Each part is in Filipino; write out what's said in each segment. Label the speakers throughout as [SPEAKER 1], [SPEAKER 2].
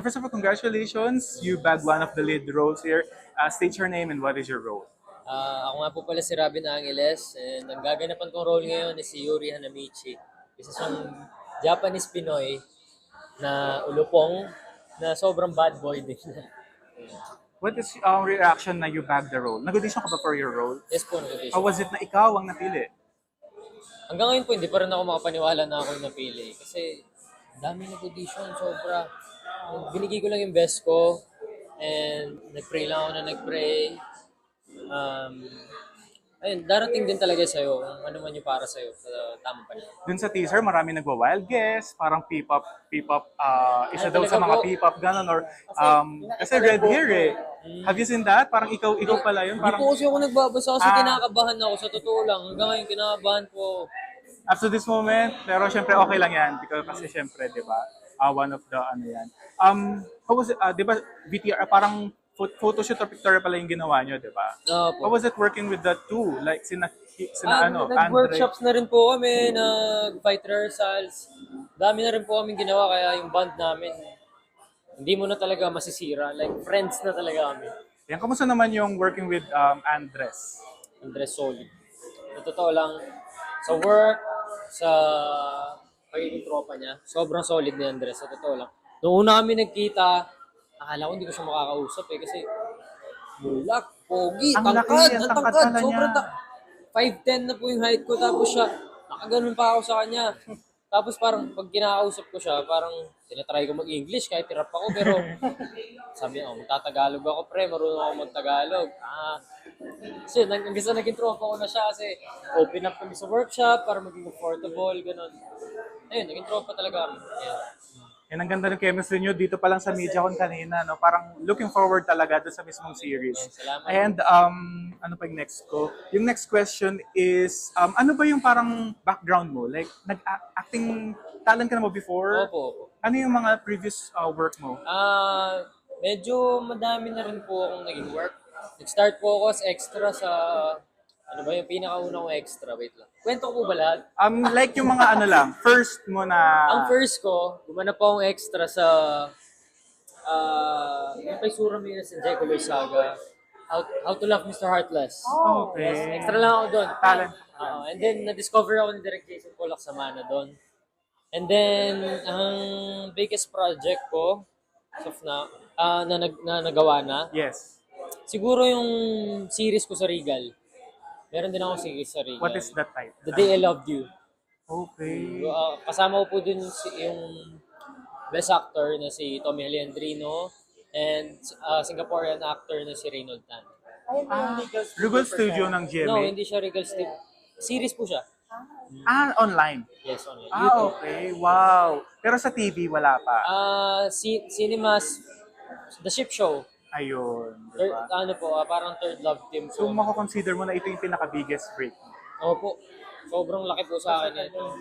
[SPEAKER 1] First of all, congratulations. You bagged one of the lead roles here. State your name and what is your role?
[SPEAKER 2] Ako nga po pala si Robin Angeles and ang gaganapan kong role ngayon is si Yuri Hanamichi. Isa siyang Japanese Pinoy na ulupong na sobrang bad boy din.
[SPEAKER 1] What is reaction na you bagged the role? Nag-audition ka ba for your role?
[SPEAKER 2] Yes po,
[SPEAKER 1] How
[SPEAKER 2] nag-audition.
[SPEAKER 1] was it na ikaw ang napili?
[SPEAKER 2] Hanggang ngayon po, hindi pa rin ako makapaniwala na ako yung napili. Kasi dami nag-audition, sobra. Binigay ko lang yung best ko and nag-pray lang ako na nag-pray. Ayun, darating din talaga sa'yo kung ano man yung para sa'yo sa tamang panahon.
[SPEAKER 1] Dun sa teaser, marami nagwa-wild guess, parang P-pop, isa daw
[SPEAKER 2] talaga
[SPEAKER 1] sa mga
[SPEAKER 2] po?
[SPEAKER 1] P-pop, gano'n, or, kasi red hair eh. Have you seen that? Parang ikaw pala yun,
[SPEAKER 2] Hindi
[SPEAKER 1] parang,
[SPEAKER 2] po kasi ako nagbabasa kasi
[SPEAKER 1] Ah.
[SPEAKER 2] kinakabahan ako sa totoo lang. Hanggang ngayon kinakabahan po ako.
[SPEAKER 1] up to this moment, pero syempre okay lang yan, because kasi syempre, di ba, one of the, ano yan. How was it, di ba, VTR, parang photoshoot or pictorial pala yung ginawa nyo, di ba?
[SPEAKER 2] Po.
[SPEAKER 1] How was it working with the two? Like, sina Andre?
[SPEAKER 2] Nag-workshops na rin po kami, nag-fight rehearsals. Dami na rin po kami ginawa kaya yung band namin, hindi mo na talaga masisira. Like, friends na talaga kami.
[SPEAKER 1] Yan, kamusta naman yung working with Andres?
[SPEAKER 2] Andres solid. Sa totoo lang, sa work, sa pagiging tropa niya, sobrang solid ni Andres. Sa totoo lang. Noong una kami nagkita, akala ko hindi ko siya makakausap kasi bulak, pogi,
[SPEAKER 1] Ang
[SPEAKER 2] tangkad,
[SPEAKER 1] laki, ang
[SPEAKER 2] ang
[SPEAKER 1] tangkad
[SPEAKER 2] tangkad,
[SPEAKER 1] pala
[SPEAKER 2] sobrang
[SPEAKER 1] niya.
[SPEAKER 2] 5'10 na po yung height ko, tapos siya, nakaganon pa ako sa kanya. Tapos parang pag kinakausap ko siya, parang tinatry ko mag-English kahit hirap ako, pero sabi niya, magtatagalog ako pre, marunong ako mag-Tagalog. Kasi hanggang sa naging tropa ko na siya kasi open up kami sa workshop para maging comfortable, ganun. Ayun, naging tropa talaga kami. Yeah.
[SPEAKER 1] Yan, ang ganda ng chemistry nyo dito pa lang sa MediaCon kanina, no? Parang looking forward talaga doon sa mismong series.
[SPEAKER 2] Salamat.
[SPEAKER 1] And ano pa yung next ko? Yung next question is, ano ba yung parang background mo? Like, nag-acting talent ka na mo before?
[SPEAKER 2] Opo.
[SPEAKER 1] Ano yung mga previous work mo?
[SPEAKER 2] Medyo madami na rin po akong naging work. Nag-start po ako as extra sa, ano ba yung pinakauna kong extra? Wait lang. Kwento ko po ba lahat?
[SPEAKER 1] Like yung mga ano lang, first mo na...
[SPEAKER 2] Ang first ko, gumanap po akong extra sa, yung kay Sura Minas and Jekyll Saga, How to Love Mr. Heartless.
[SPEAKER 1] Okay.
[SPEAKER 2] Extra lang ako doon.
[SPEAKER 1] Talent.
[SPEAKER 2] And then, na-discover ako ni Direk Jason Polak Samana doon. And then, ang biggest project ko, na nagawa na,
[SPEAKER 1] Yes.
[SPEAKER 2] siguro yung series ko sa Regal. Meron din ako series sa Regal.
[SPEAKER 1] What is that type?
[SPEAKER 2] The Day I Loved You.
[SPEAKER 1] Okay.
[SPEAKER 2] Kasama ko po dun yung best actor na si Tommy Alejandrino and Singaporean actor na si Reynold Tan.
[SPEAKER 1] Regal Studio ng GMA?
[SPEAKER 2] No, hindi siya Regal Studio. Series po siya.
[SPEAKER 1] Online?
[SPEAKER 2] Yes, on YouTube.
[SPEAKER 1] Okay. Wow. Pero sa TV, wala pa.
[SPEAKER 2] Cinemas, The Ship Show.
[SPEAKER 1] Ayun.
[SPEAKER 2] Third,
[SPEAKER 1] Diba?
[SPEAKER 2] ano po, parang third love team
[SPEAKER 1] So,
[SPEAKER 2] po.
[SPEAKER 1] mako-consider mo na ito yung pinaka-biggest break.
[SPEAKER 2] Opo. Sobrang laki po sa akin ito.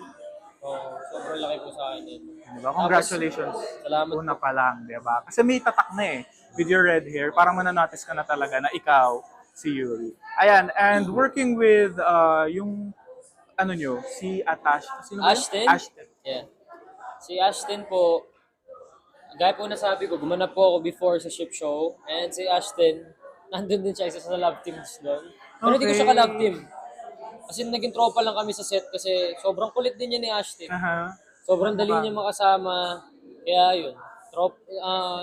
[SPEAKER 2] Sobrang laki po sa akin ito.
[SPEAKER 1] Diba? Congratulations.
[SPEAKER 2] Salamat
[SPEAKER 1] Una pa lang, diba? Kasi may tatak na eh. With your red hair, parang mananotice ka na talaga na ikaw, si Yuri. Ayan, and working with yung, ano nyo, si Atash. Sino ba yun?
[SPEAKER 2] Ashton?
[SPEAKER 1] Ashton.
[SPEAKER 2] Yeah. Si Ashton po, gaya po nasabi ko, gumanap po ako before sa ship show. And si Ashton, nandun din siya, isa sa love teams doon. Pero hindi ko siya ka-love team. Kasi naging tropa lang kami sa set kasi sobrang kulit din niya ni Ashton.
[SPEAKER 1] Aha.
[SPEAKER 2] Sobrang dali niya makasama. Kaya yun,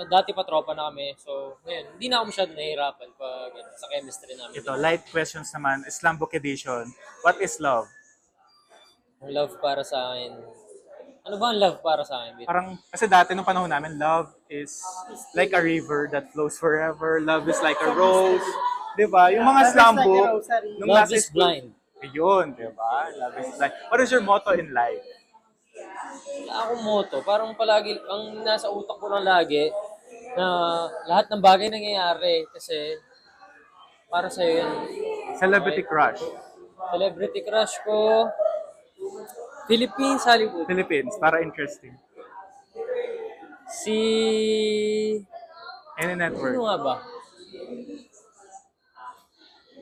[SPEAKER 2] dati pa tropa na kami. So, ngayon, hindi na ako masyado nahihirapan pag sa chemistry namin.
[SPEAKER 1] Ito, light questions naman. Slam Book Edition. What is love?
[SPEAKER 2] Ang love para sa akin. Ano ba ang love para sa akin?
[SPEAKER 1] Parang, kasi dati nung panahon namin, love is like a river that flows forever. Love is like a rose. Diba? Yung mga slam book, nung
[SPEAKER 2] Love
[SPEAKER 1] nasa
[SPEAKER 2] is
[SPEAKER 1] school,
[SPEAKER 2] blind.
[SPEAKER 1] Ayun, diba? Love is blind. What is your motto in life?
[SPEAKER 2] Wala akong motto. Parang palagi, ang nasa utak ko lang lagi, na lahat ng bagay nangyayari kasi para sa'yo yan.
[SPEAKER 1] Celebrity crush.
[SPEAKER 2] Celebrity crush ko, Philippines, Hollywood.
[SPEAKER 1] Philippines, para interesting.
[SPEAKER 2] Si...
[SPEAKER 1] Any network.
[SPEAKER 2] Ano nga ba?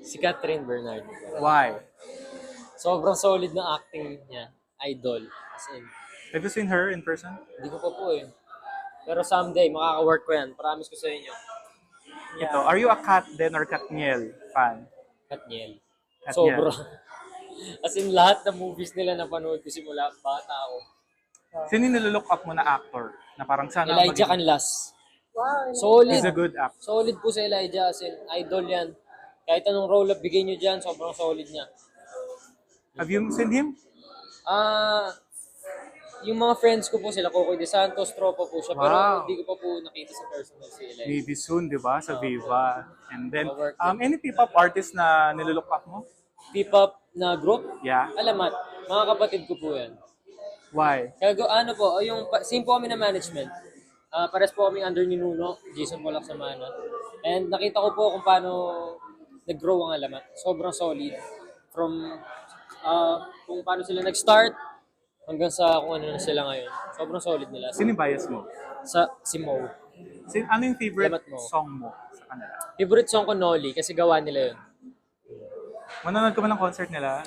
[SPEAKER 2] Si Catherine Bernardo.
[SPEAKER 1] Why?
[SPEAKER 2] Sobrang solid na acting niya. Idol. As in,
[SPEAKER 1] Have you seen her in person?
[SPEAKER 2] hindi ko pa po eh. Pero someday, makaka-work ko yan. Promise ko sa inyo.
[SPEAKER 1] Ito, are you a Katden or Katniel fan?
[SPEAKER 2] Katniel.
[SPEAKER 1] Katniel.
[SPEAKER 2] Sobra. As in, lahat ng movies nila napanood ko simula bata ako.
[SPEAKER 1] Sino yung nilolook up mo na actor? Na parang sana
[SPEAKER 2] Elijah
[SPEAKER 1] maging-
[SPEAKER 2] Canlas. Solid.
[SPEAKER 1] He's a good actor.
[SPEAKER 2] Solid po sa Elijah. As in, idol yan. Kahit anong role up bigay nyo dyan, sobrang solid niya.
[SPEAKER 1] Have you seen him?
[SPEAKER 2] Yung mga friends ko po sila, Coco de Santos, tropa po siya. Pero
[SPEAKER 1] Wow.
[SPEAKER 2] hindi ko pa po nakita sa personal si Elijah.
[SPEAKER 1] Maybe soon, di ba? Sa Viva. And then,
[SPEAKER 2] Overworked.
[SPEAKER 1] any P-pop artist na nilolook up mo?
[SPEAKER 2] P-pop na group,
[SPEAKER 1] Yeah.
[SPEAKER 2] Alamat. Mga kapatid ko po yan.
[SPEAKER 1] Why?
[SPEAKER 2] Kaya ano po, same po kami na management. Pares po kami under ni Nuno, Jason Polak Samana. And nakita ko po kung paano nag-grow ang Alamat. Sobrang solid. From kung paano sila nag-start hanggang sa kung ano na sila ngayon. Sobrang solid nila.
[SPEAKER 1] Sino yung bias mo?
[SPEAKER 2] Si Mo.
[SPEAKER 1] Ano yung favorite
[SPEAKER 2] Salamat mo.
[SPEAKER 1] song mo sa kanila?
[SPEAKER 2] Favorite song ko, Nolly, kasi gawa nila yun.
[SPEAKER 1] Manonood ka ba ng concert nila?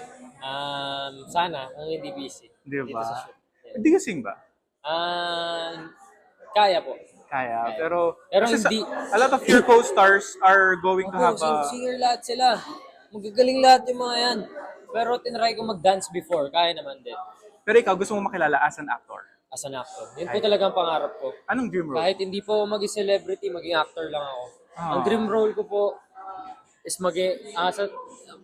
[SPEAKER 2] Sana, kung hindi busy.
[SPEAKER 1] Di
[SPEAKER 2] Dito
[SPEAKER 1] ba?
[SPEAKER 2] sa show. Yeah.
[SPEAKER 1] Hindi ka sing ba?
[SPEAKER 2] Kaya po.
[SPEAKER 1] Kaya. Pero
[SPEAKER 2] Pero
[SPEAKER 1] kasi
[SPEAKER 2] hindi.
[SPEAKER 1] a lot of your co-stars are going to have
[SPEAKER 2] Singer lahat sila. Magagaling lahat yung mga yan. Pero tinry ko mag-dance before, kaya naman din.
[SPEAKER 1] Pero ikaw, gusto mo makilala as an actor.
[SPEAKER 2] As an actor. Yun po talagang pangarap ko.
[SPEAKER 1] Anong dream role?
[SPEAKER 2] Kahit hindi po maging celebrity, maging actor lang ako.
[SPEAKER 1] Ah.
[SPEAKER 2] Ang dream role ko po is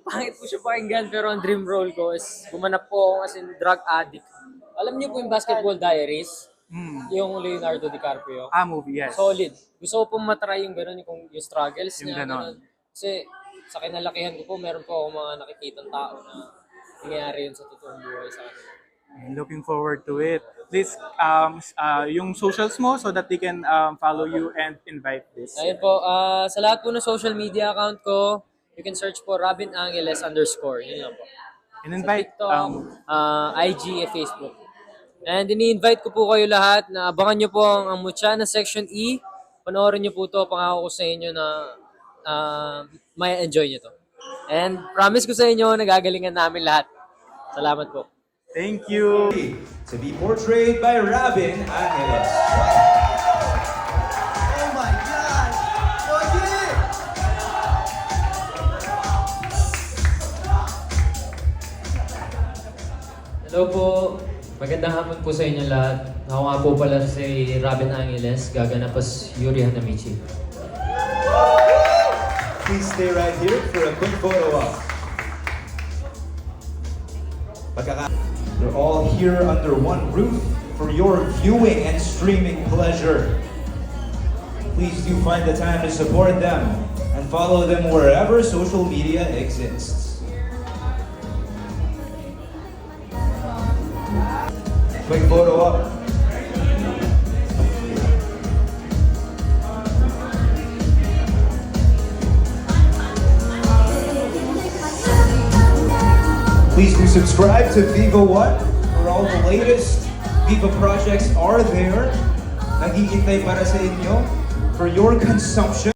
[SPEAKER 2] pangit po siya pakinggan, pero ang dream role ko is gumanap po ako as in drug addict. Alam niyo po yung Basketball Diaries? Yung Leonardo DiCaprio.
[SPEAKER 1] Movie, yes.
[SPEAKER 2] Solid. Gusto ko pong matry yung gano'n, yung struggles
[SPEAKER 1] Yung
[SPEAKER 2] niya.
[SPEAKER 1] ganon.
[SPEAKER 2] Kasi sa kinalakihan ko po, meron po ako mga nakikitang tao na nangyayari yun sa totoong buhay sa kanila.
[SPEAKER 1] I'm looking forward to it. Please, yung socials mo so that they can follow you and invite this.
[SPEAKER 2] Ayun po, sa lahat po ng social media account ko, you can search po Robin Angeles _ Yun lang po.
[SPEAKER 1] And
[SPEAKER 2] Sa
[SPEAKER 1] invite,
[SPEAKER 2] TikTok, IG, Facebook. And ini-invite ko po kayo lahat na abangan nyo po ang Mutya na Section E. Panoorin nyo po to, pangako ko sa inyo na may enjoy nyo to. And promise ko sa inyo, nagagalingan namin lahat. Salamat po.
[SPEAKER 1] thank you.
[SPEAKER 3] To be portrayed by Robin Angeles.
[SPEAKER 4] Oh my God! Yogi!
[SPEAKER 5] Hello po. Magandang hapon po sa inyo lahat. Ako nga po pala si Robin Angeles, gaganap as Yuri Hanamichi.
[SPEAKER 3] Please stay right here for a quick photo op. They're all here under one roof for your viewing and streaming pleasure. Please do find the time to support them and follow them wherever social media exists. Quick photo op. Please do subscribe to Viva One, where all the latest Viva projects are there. Naghihintay para sa inyo for your consumption.